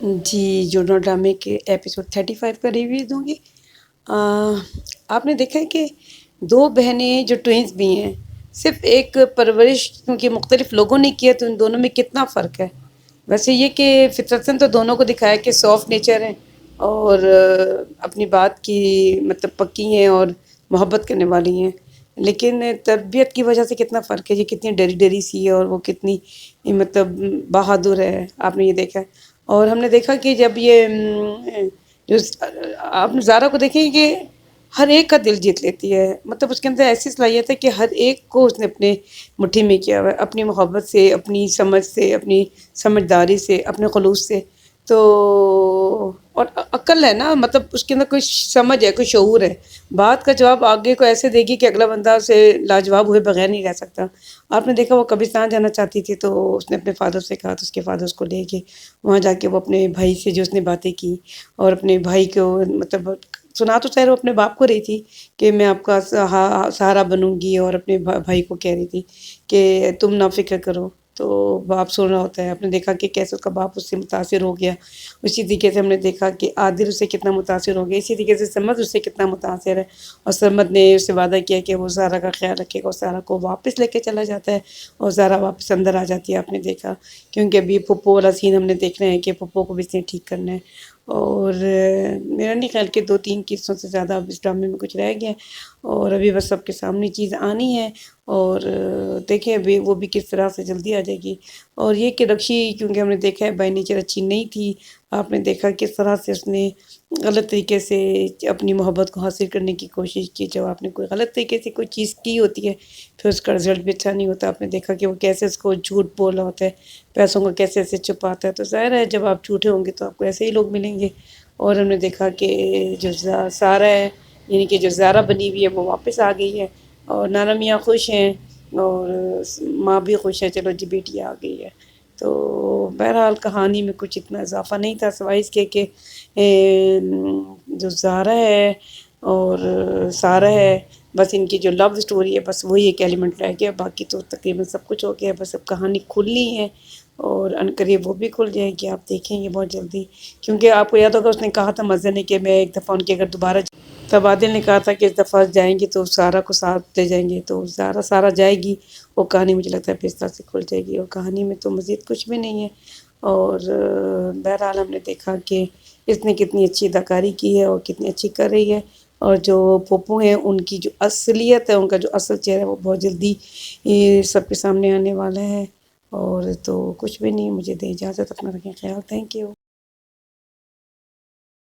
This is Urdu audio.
جی، جڑواں ڈرامے کے ایپیسوڈ 35 کا ریویو دوں گی۔ آپ نے دیکھا ہے کہ 2 بہنیں جو ٹوئنس بھی ہیں، صرف ایک پرورش کیونکہ مختلف لوگوں نے کیا تو ان دونوں میں کتنا فرق ہے۔ ویسے یہ کہ فطرتاً تو دونوں کو دکھایا کہ سافٹ نیچر ہیں اور اپنی بات کی مطلب پکی ہیں اور محبت کرنے والی ہیں، لیکن تربیت کی وجہ سے کتنا فرق ہے۔ یہ کتنی ڈری ڈری سی ہے اور وہ کتنی مطلب بہادر ہے، آپ نے یہ دیکھا ہے۔ اور ہم نے دیکھا کہ جب یہ جو آپ زارا کو دیکھیں کہ ہر ایک کا دل جیت لیتی ہے، مطلب اس کے اندر ایسی صلاحیت ہے کہ ہر ایک کو اس نے اپنے مٹھی میں کیا ہوا ہے، اپنی محبت سے، اپنی سمجھ سے، اپنی سمجھداری سے، اپنے خلوص سے۔ تو اور عقل ہے نا، مطلب اس کے اندر کوئی سمجھ ہے، کوئی شعور ہے، بات کا جواب آگے کو ایسے دے گی کہ اگلا بندہ اسے لاجواب ہوئے بغیر نہیں رہ سکتا۔ آپ نے دیکھا وہ قبرستان جانا چاہتی تھی تو اس نے اپنے فادر سے کہا تو اس کے فادر اس کو لے گئے وہاں جا کے، وہ اپنے بھائی سے جو اس نے باتیں کی اور اپنے بھائی کو مطلب سنا تو چاہے وہ اپنے باپ کو رہی تھی کہ میں آپ کا سہارا بنوں گی، اور اپنے بھائی کو کہہ رہی تھی کہ تم نہ فکر کرو، تو باپ سن رہا ہوتا ہے۔ آپ نے دیکھا کہ کیسے اس کا باپ اس سے متاثر ہو گیا، اسی طریقے سے ہم نے دیکھا کہ عادل اس سے کتنا متاثر ہو گیا، اسی طریقے سے سمد اس سے کتنا متاثر ہے، اور سمد نے اس سے وعدہ کیا کہ وہ زارا کا خیال رکھے گا اور زارا کو واپس لے کے چلا جاتا ہے، اور زارا واپس اندر آ جاتی ہے۔ آپ نے دیکھا کیونکہ ابھی پھپھو والا سین ہم نے دیکھنا ہے کہ پھپھو کو بھی اس نے ٹھیک کرنا ہے، اور میرا نہیں خیال کہ 2-3 قصوں سے زیادہ اب اس ڈرامے میں کچھ رہ گیا ہے، اور ابھی بس سب کے سامنے چیز آنی ہے، اور دیکھیں ابھی وہ بھی کس طرح سے جلدی آ جائے گی۔ اور یہ کہ رکشی کیونکہ ہم نے دیکھا ہے بائی نیچر اچھی نہیں تھی، آپ نے دیکھا کس طرح سے اس نے غلط طریقے سے اپنی محبت کو حاصل کرنے کی کوشش کی۔ جب آپ نے کوئی غلط طریقے سے کوئی چیز کی ہوتی ہے پھر اس کا رزلٹ بھی اچھا نہیں ہوتا۔ آپ نے دیکھا کہ وہ کیسے اس کو جھوٹ بولا ہوتا ہے، پیسوں کو کیسے ایسے چھپاتا ہے، تو ظاہر ہے جب آپ جھوٹے ہوں گے تو آپ کو ایسے ہی لوگ ملیں گے۔ اور ہم نے دیکھا کہ جو سارا ہے، یعنی کہ جو زارا بنی ہوئی ہے وہ واپس آ گئی ہے، اور نانا میاں خوش ہیں اور ماں بھی خوش ہے، چلو جی بیٹی آ گئی ہے۔ تو بہرحال کہانی میں کچھ اتنا اضافہ نہیں تھا سوائے اس کے کہ جو زارا ہے اور سارا ہے، بس ان کی جو لو سٹوری ہے بس وہی ایک ایلیمنٹ رہ گیا، باقی تو تقریباً سب کچھ ہو گیا، بس اب کہانی کھلنی ہے اور عنقریب وہ بھی کھل جائے گی، آپ دیکھیں گے بہت جلدی۔ کیونکہ آپ کو یاد ہوگا اس نے کہا تھا مزے نے کہ میں ایک دفعہ ان کے اگر دوبارہ تب عادل نے کہا تھا کہ اس دفعہ جائیں گے تو سارا کو ساتھ لے جائیں گے، تو سارا جائے گی، وہ کہانی مجھے لگتا ہے پھر اس طرح سے کھل جائے گی، اور کہانی میں تو مزید کچھ بھی نہیں ہے۔ اور بہرحال ہم نے دیکھا کہ اس نے کتنی اچھی اداکاری کی ہے اور کتنی اچھی کر رہی ہے، اور جو پھپھو ہیں ان کی جو اصلیت ہے، ان کا جو اصل چہرہ ہے وہ بہت جلدی سب کے سامنے آنے والا ہے۔ اور تو کچھ بھی نہیں، مجھے دیں اجازت، اپنا رکھیں خیال، تھینک یو۔